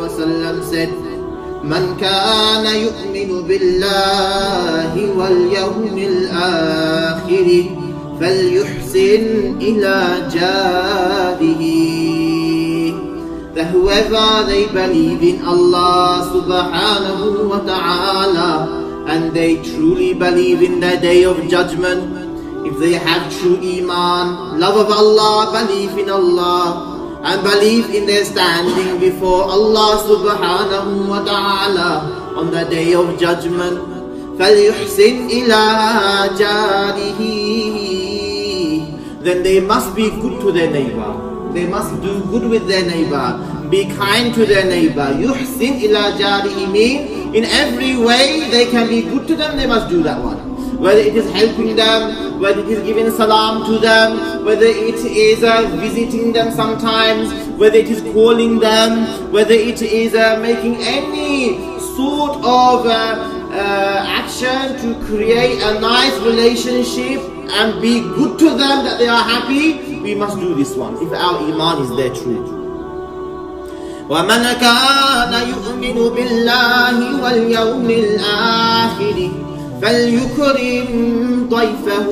wasallam said, Man kana yu'minu billahi wal yawmil akhiri falyuhsin ila jarihi. That whoever they believe in Allah subhanahu wa ta'ala and they truly believe in the day of judgment, if they have true iman, love of Allah, belief in Allah, and believe in their standing before Allah subhanahu wa ta'ala on the day of judgment, فَلْيُحْسِنْ إِلَىٰ جَارِهِ, then they must be good to their neighbor. They must do good with their neighbor, be kind to their neighbor. يُحْسِنْ إِلَىٰ جَارِهِ means in every way they can be good to them, they must do that one. Whether it is helping them, whether it is giving salam to them, whether it is visiting them sometimes, whether it is calling them, whether it is making any sort of action to create a nice relationship and be good to them that they are happy, we must do this one if our iman is there true. وَمَنْ كَانَ يُؤْمِنُ بِاللَّهِ وَالْيَوْمِ الْآخِرِ فَلْيُكْرِمْ ضَيْفَهُ.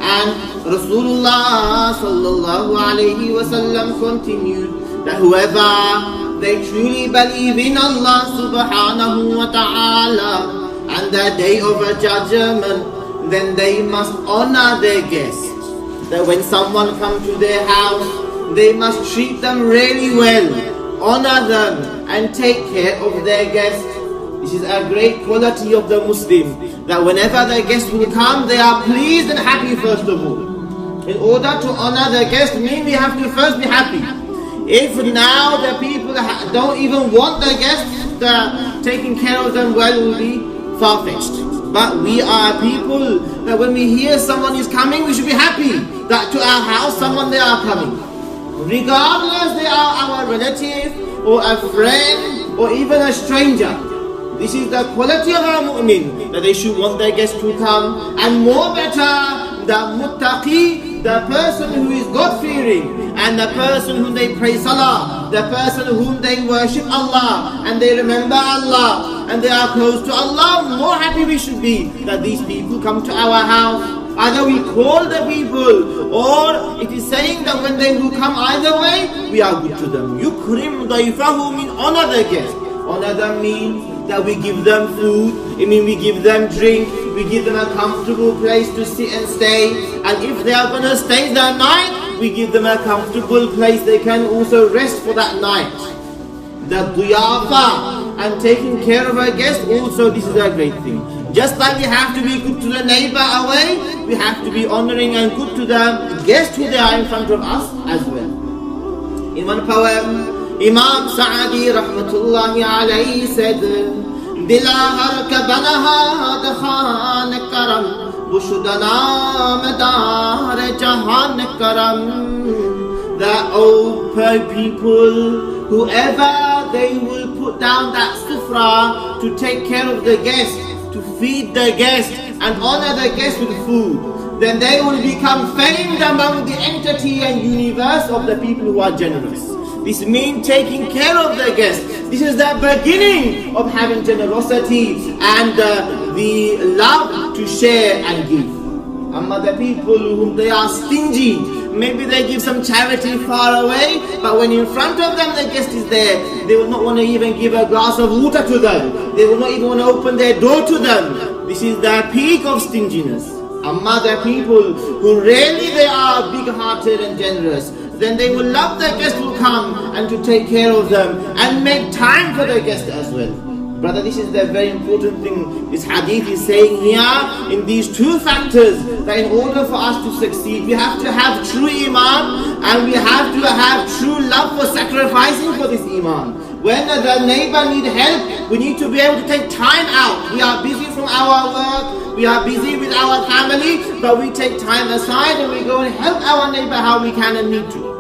And Rasulullah sallallahu alayhi wa sallam continued that whoever they truly believe in Allah subhanahu wa ta'ala and the day of judgment, then they must honor their guests. That when someone comes to their house, they must treat them really well, honor them and take care of their guests. This is a great quality of the Muslim, that whenever their guests will come, they are pleased and happy first of all. In order to honor the guests means we have to first be happy. If now the people don't even want the guests, taking care of them well will be far-fetched. But we are people that when we hear someone is coming, we should be happy that to our house someone they are coming. Regardless they are our relative or a friend or even a stranger. This is the quality of our mu'min, that they should want their guests to come. And more better, the muttaqi, the person who is God-fearing, and the person whom they pray salah, the person whom they worship Allah, and they remember Allah, and they are close to Allah, more happy we should be that these people come to our house. Either we call the people, or it is saying that when they will come either way, we are good to them. Yukrim dayfahu means honor the guest. Honor them means that we give them food, it means we give them drink, we give them a comfortable place to sit and stay. And if they are going to stay that night, we give them a comfortable place they can also rest for that night. The diyafa and taking care of our guests, also this is a great thing. Just like we have to be good to the neighbor away, we have to be honoring and good to the guests who they are in front of us as well. In one poem, Imam Sa'adi rahmatullahi alayhi said, Dila harka banaha dakhan karam, bushudana madar jahan karam. That old people, whoever they will put down that sufra to take care of the guests, to feed the guests and honor the guests with food, then they will become famed among the entity and universe of the people who are generous. This means taking care of the guests. This is the beginning of having generosity and the love to share and give. Amma the people whom they are stingy, maybe they give some charity far away, but when in front of them the guest is there, they will not want to even give a glass of water to them. They will not even want to open their door to them. This is the peak of stinginess. Amma the people who really they are big-hearted and generous, then they will love their guests who come and to take care of them and make time for their guests as well. Brother, this is the very important thing. This hadith is saying here in these two factors that in order for us to succeed, we have to have true iman and we have to have true love for sacrificing for this iman. When the neighbor needs help, we need to be able to take time out. We are busy from our work, we are busy with our family, but we take time aside and we go and help our neighbor how we can and need to.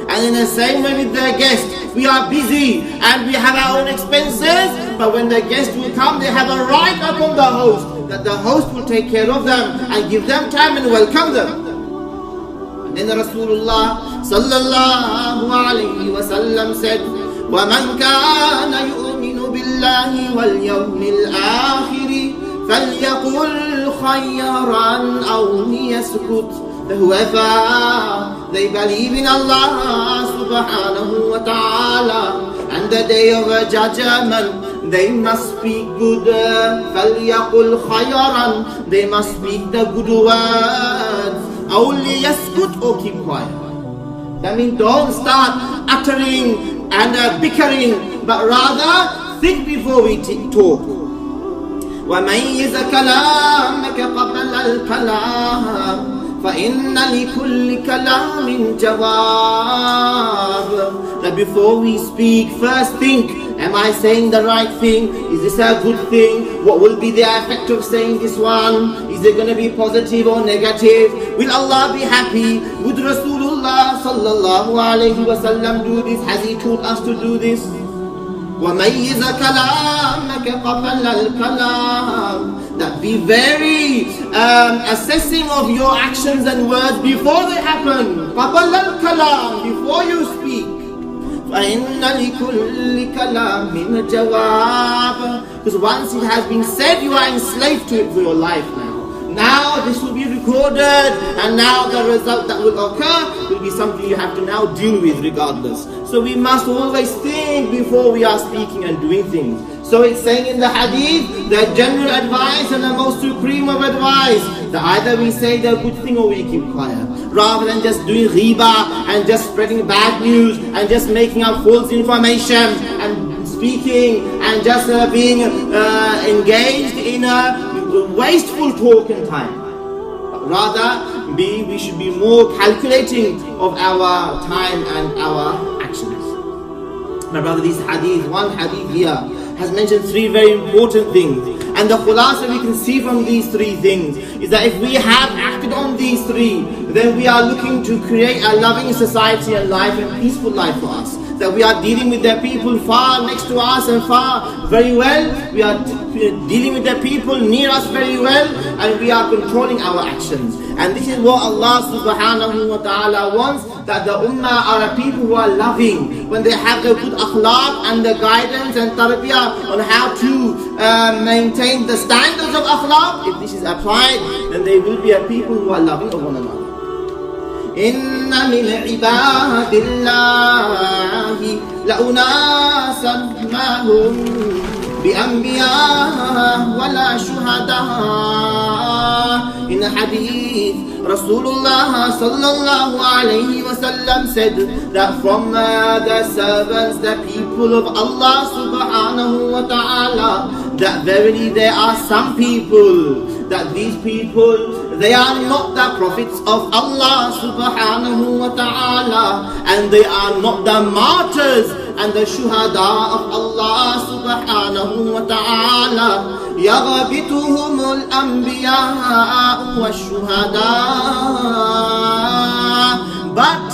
And in the same way with the guest, we are busy and we have our own expenses, but when the guest will come, they have a right upon the host, that the host will take care of them and give them time and welcome them. And then Rasulullah sallallahu alayhi wa sallam said, وَمَنْ كَانَ يُؤْمِنُ بِاللَّهِ وَالْيَوْمِ الْآخِرِ فَلْيَقُلْ خَيْرًا أَوْ لِيَسْكُتْ. Whoever they believe in Allah subhanahu wa ta'ala and the day of judgment, they must speak good. فَلْيَقُلْ خَيْرًا, they must speak the good words. أَوْ لِيَسْكُتْ, or keep quiet. That means don't start uttering and bickering, but rather think before we talk. وَمَيِّزَ كَلَامَكَ قَبْلَ الْكَلَامِ فَإِنَّ لِكُلِّ كَلَامٍ جَوَابٍ. That before we speak, first think, am I saying the right thing? Is this a good thing? What will be the effect of saying this one? Is it going to be positive or negative? Will Allah be happy? Would Rasulullah sallallahu alayhi wa sallam do this? Has he taught us to do this? وَمَيِّزَ كَلَامَكَ قَبْلَ الْكَلَامِ. That be very assessing of your actions and words before they happen. قَبْلَ الْكَلَامِ, before you speak. فَإِنَّ لِكُلِّ كَلَامٍ جَوَابٍ. Because once it has been said, you are enslaved to it for your life now. Now this will be recorded, and now the result that will occur will be something you have to now deal with regardless. So we must always think before we are speaking and doing things. So it's saying in the hadith, the general advice and the most supreme of advice, that either we say the good thing or we keep quiet. Rather than just doing riba and just spreading bad news and just making up false information and speaking and just being engaged in a wasteful talk and time. But rather, we should be more calculating of our time and our actions. My brother, this hadith, one hadith here, has mentioned three very important things. And the khulasa we can see from these three things is that if we have acted on these three, then we are looking to create a loving society and life and peaceful life for us. That we are dealing with the people far next to us and far very well. We are dealing with the people near us very well, and we are controlling our actions. And this is what Allah subhanahu wa ta'ala wants, that the ummah are a people who are loving. When they have the good akhlaq and the guidance and tarbiyah on how to maintain the standards of akhlaq, if this is applied, then they will be a people who are loving of one another. إن من عباد الله لأناسا ما هم بأنبياء ولا شهداء. In a hadith, Rasulullah sallallahu alayhi wa sallam said that from the servants, the people of Allah subhanahu wa ta'ala, that verily there are some people, that these people, they are not the prophets of Allah subhanahu wa ta'ala, and they are not the martyrs and the shuhada of Allah subhanahu wa ta'ala. يَغْبِطُهُمُ الْأَنْبِيَاءُ وَالشُّهَدَاءُ. But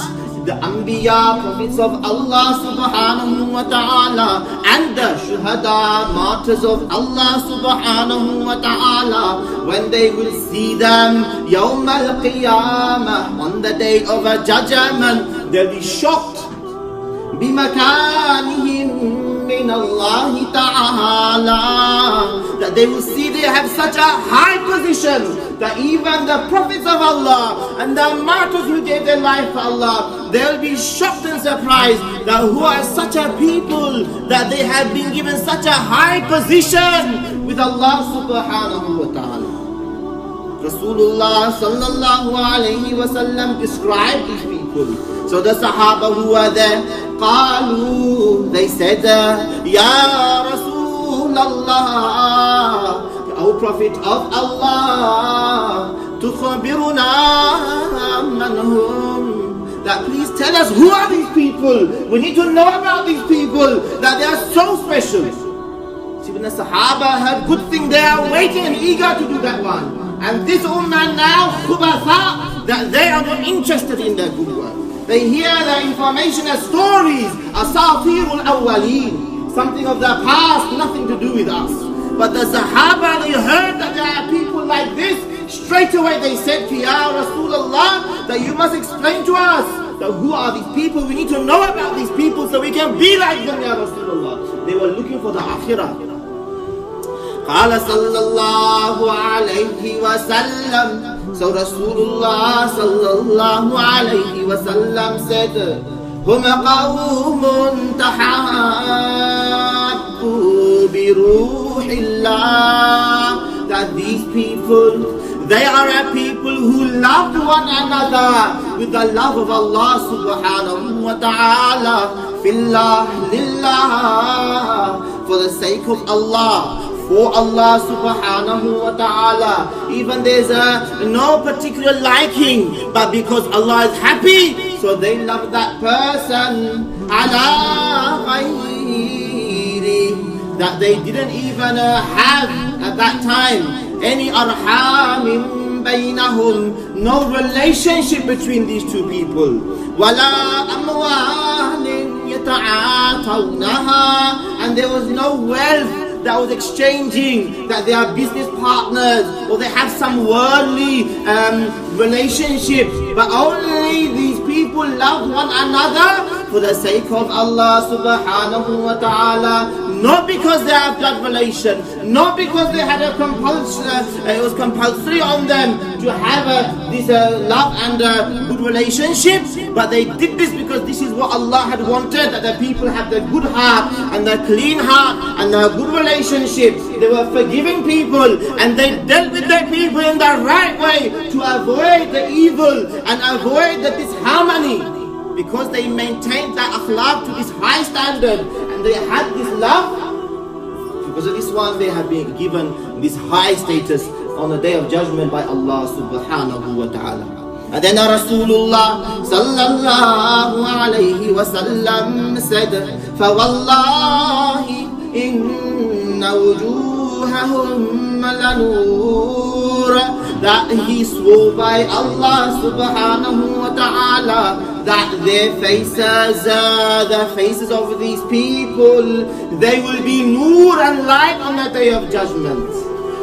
the Anbiya, prophets of Allah subhanahu wa ta'ala, and the Shuhada, martyrs of Allah subhanahu wa ta'ala, when they will see them Yawm al-Qiyamah, on the day of a judgment, they'll be shocked. بِمَكَانِهِمْ مِنَ اللَّهِ تَعَالَى. That they will see they have such a high position, that even the prophets of Allah and the martyrs who gave their life for Allah, they'll be shocked and surprised that who are such a people, that they have been given such a high position with Allah subhanahu wa ta'ala. Rasulullah sallallahu alayhi wa sallam described these people. So the Sahaba who were there, قالوا, they said, Ya Rasulullah, O Prophet of Allah, تخبرنا من هم. That please tell us, who are these people? We need to know about these people, that they are so special. See, when the Sahaba heard good thing, they are waiting and eager to do that one. And this ummah now, khubatha, that they are not interested in their good work. They hear the information as stories, asatirul awwaleen, something of the past, nothing to do with us. But the Sahaba, they heard that there are people like this, straight away they said to Ya Rasulullah, that you must explain to us, that who are these people? We need to know about these people so we can can be like them, Ya Rasulullah. They were looking for the akhirah. قال صلى الله عليه وسلم. So Rasulullah sallallahu alayhi wa sallam said, هم قوم تحابوا بروح الله. That these people, they are a people who love one another with the love of Allah subhanahu wa ta'ala. Fillah lillah, for the sake of Allah, for Allah subhanahu wa ta'ala. Even there's no particular liking, but because Allah is happy, so they love that person. Ala ghayri, that they didn't even have at that time any arhamim bainahum, no relationship between these two people. Wala amwalin yata'atawnaha, and there was no wealth that was exchanging, that they are business partners or they have some worldly relationship, but only these people love one another for the sake of Allah subhanahu wa ta'ala, not because they have blood relation, not because they had a compulsion, it was compulsory on them to have this love and good relationship, but they did this because this is what Allah had wanted, that the people have the good heart and the clean heart and the good relationship. They were forgiving people and they dealt with their people in the right way to avoid the evil and avoid the disharmony, because they maintained that akhlaq to this high standard and they had this love. Because of this one, they have been given this high status on the Day of Judgment by Allah subhanahu wa ta'ala. And then Rasulullah sallallahu alayhi wa sallam said, فَوَاللَّهِ إِنَّ وُجُوهَهُمْ لَنُورٌ, that he swore by Allah subhanahu wa ta'ala that their faces, the faces of these people, they will be nur and light on the Day of Judgment.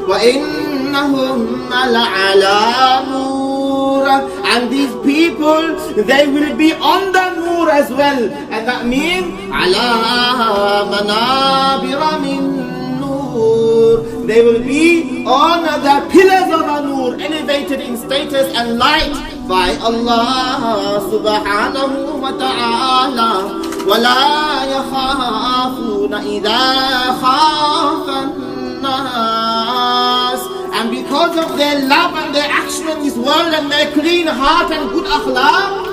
وَإِنَّهُمْ لَعَلَى نُورٍ, and these people, they will be on the nur as well, and that means عَلَى مَنَابِرَ مِن nur, they will be on the pillars of a nur, elevated in status and light by Allah subhanahu wa ta'ala. وَلَا يَخَافُونَ إِذَا خَافَ النَّاسِ, and because of their love and their action in this world and their clean heart and good akhlaq,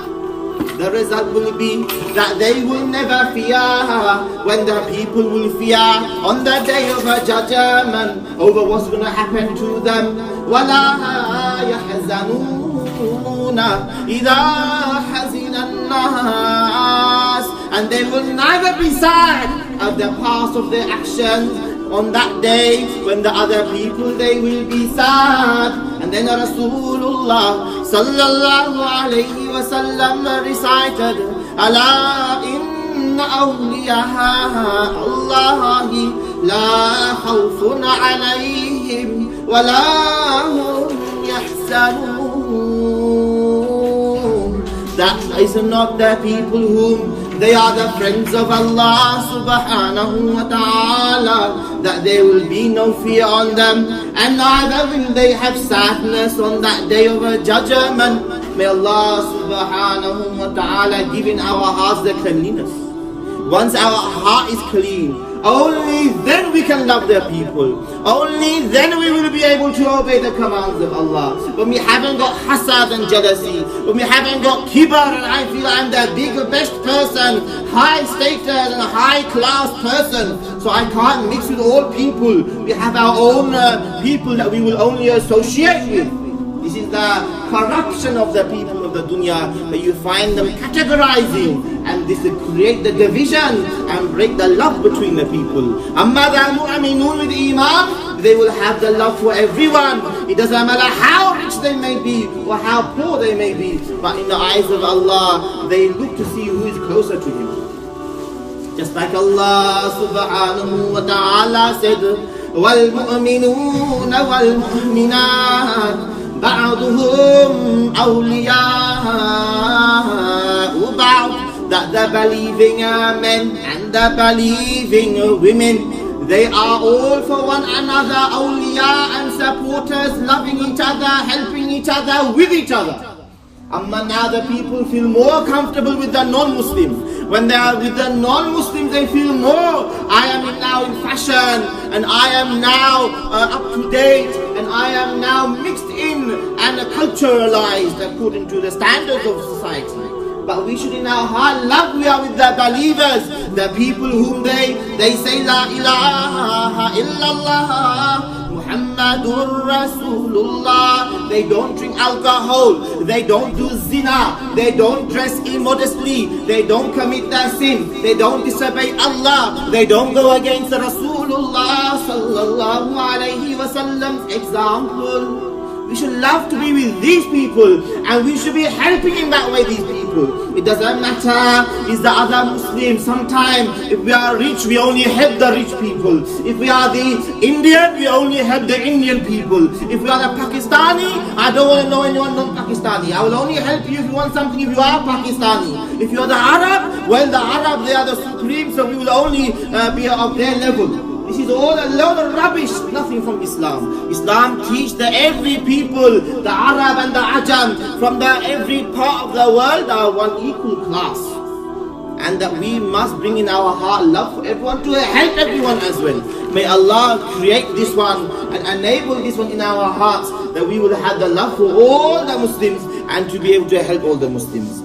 the result will be that they will never fear when the people will fear on the day of a judgment over what's going to happen to them. وَلَا يَحْزَنُونَ إِذَا حَزِنَ النَّاسِ, and they will never be sad at the past of their actions on that day when the other people, they will be sad. And then Rasulullah sallallahu alayhi wa sallam recited, أَلَا إِنَّ أَوْلِيَاءَ اللَّهِ لَا خَوْفٌ عَلَيْهِمْ وَلَا هُمْ يَحْزَنُونَ, that is not the people whom they are the friends of Allah subhanahu wa ta'ala, that there will be no fear on them, and neither will they have sadness on that day of a judgment. May Allah subhanahu wa ta'ala give in our hearts the cleanliness. Once our heart is clean, only then we can love their people. Only then we will be able to obey the commands of Allah. When we haven't got hasad and jealousy, when we haven't got kibar and I feel I'm the bigger, best person, high status and a high class person, so I can't mix with all people. We have our own people that we will only associate with. This is the corruption of the people of the dunya, that you find them categorizing, and this will create the division and break the love between the people. Amma the mu'minun with iman, they will have the love for everyone. It doesn't matter how rich they may be or how poor they may be, but in the eyes of Allah, they look to see who is closer to Him. Just like Allah subhanahu wa ta'ala said, وَالْمُؤْمِنُونَ وَالْمُؤْمِنَاتِ بَعْضُهُمْ أَوْلِيَاءُ بَعْضٍ that the believing men and the believing women, they are all for one another, awliya and supporters, loving each other, helping each other, with each other. Amma now the people feel more comfortable with the non-Muslims. When they are with the non-Muslims, they feel more, I am now in fashion, and I am now up to date, and I am now mixed in and culturalized according to the standards of society. But we should in our heart love we are with the believers, the people whom they say La ilaha illallah Muhammadur Rasulullah. They don't drink alcohol, they don't do zina, they don't dress immodestly, they don't commit their sin, they don't disobey Allah, they don't go against the Rasulullah sallallahu alayhi wasallam's example. We should love to be with these people, and we should be helping in that way these people. It doesn't matter is the other Muslim. Sometimes if we are rich, we only help the rich people. If we are the Indian, we only help the Indian people. If we are the Pakistani, I don't want to know anyone non-Pakistani. I will only help you if you want something if you are Pakistani. If you are the Arab, well the Arab, they are the supreme, so we will only be of their level. This is all a load of rubbish, nothing from Islam. Islam teaches that every people, the Arab and the Ajam, from every part of the world are one equal class. And that we must bring in our heart love for everyone to help everyone as well. May Allah create this one and enable this one in our hearts, that we will have the love for all the Muslims and to be able to help all the Muslims.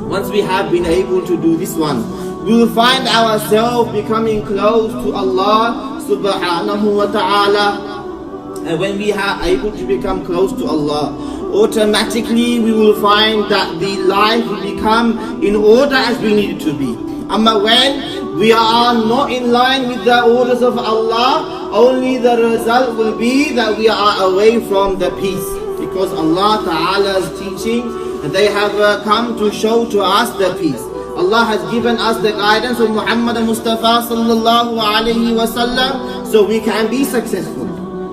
Once we have been able to do this one, we will find ourselves becoming close to Allah subhanahu wa ta'ala. And when we are able to become close to Allah, automatically we will find that the life will become in order as we need it to be. When we are not in line with the orders of Allah, only the result will be that we are away from the peace. Because Allah Ta'ala's teaching, they have come to show to us the peace. Allah has given us the guidance of Muhammad Mustafa sallallahu alayhi wasallam, so we can be successful.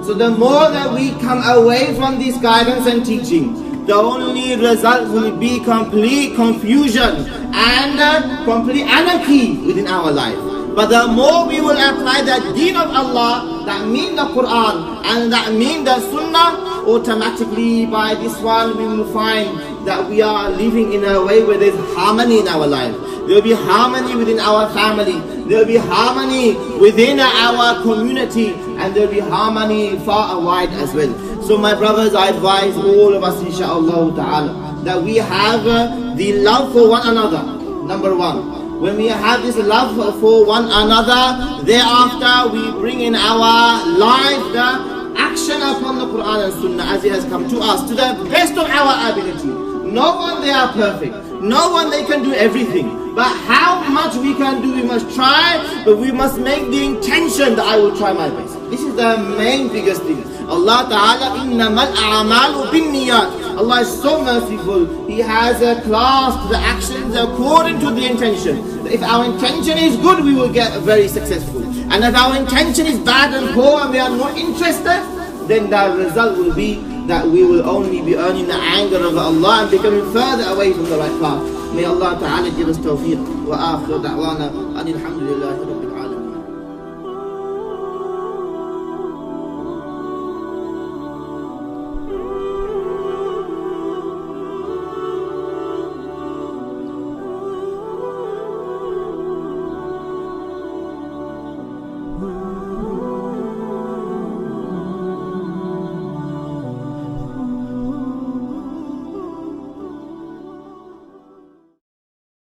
So the more that we come away from this guidance and teaching, the only result will be complete confusion and complete anarchy within our life. But the more we will apply the deen of Allah, that means the Quran and that means the Sunnah, automatically by this one we will find that we are living in a way where there is harmony in our life. There will be harmony within our family, there will be harmony within our community, and there will be harmony far and wide as well. So my brothers, I advise all of us inshaAllah ta'ala that we have the love for one another. Number one, when we have this love for one another, thereafter we bring in our life the action upon the Quran and Sunnah as it has come to us to the best of our ability. No one they are perfect, no one they can do everything, but how much we can do we must try, but we must make the intention that I will try my best. This is the main biggest thing. Allah Ta'ala, innamal a'malu binniyat. Allah is so merciful. He has a class to the actions according to the intention. If our intention is good, we will get very successful. And if our intention is bad and poor and we are not interested, then the result will be that we will only be earning the anger of Allah and becoming further away from the right path. May Allah Ta'ala give us tawfiq. Wa akhir da'wana anil hamdulillahi rabbil alamin.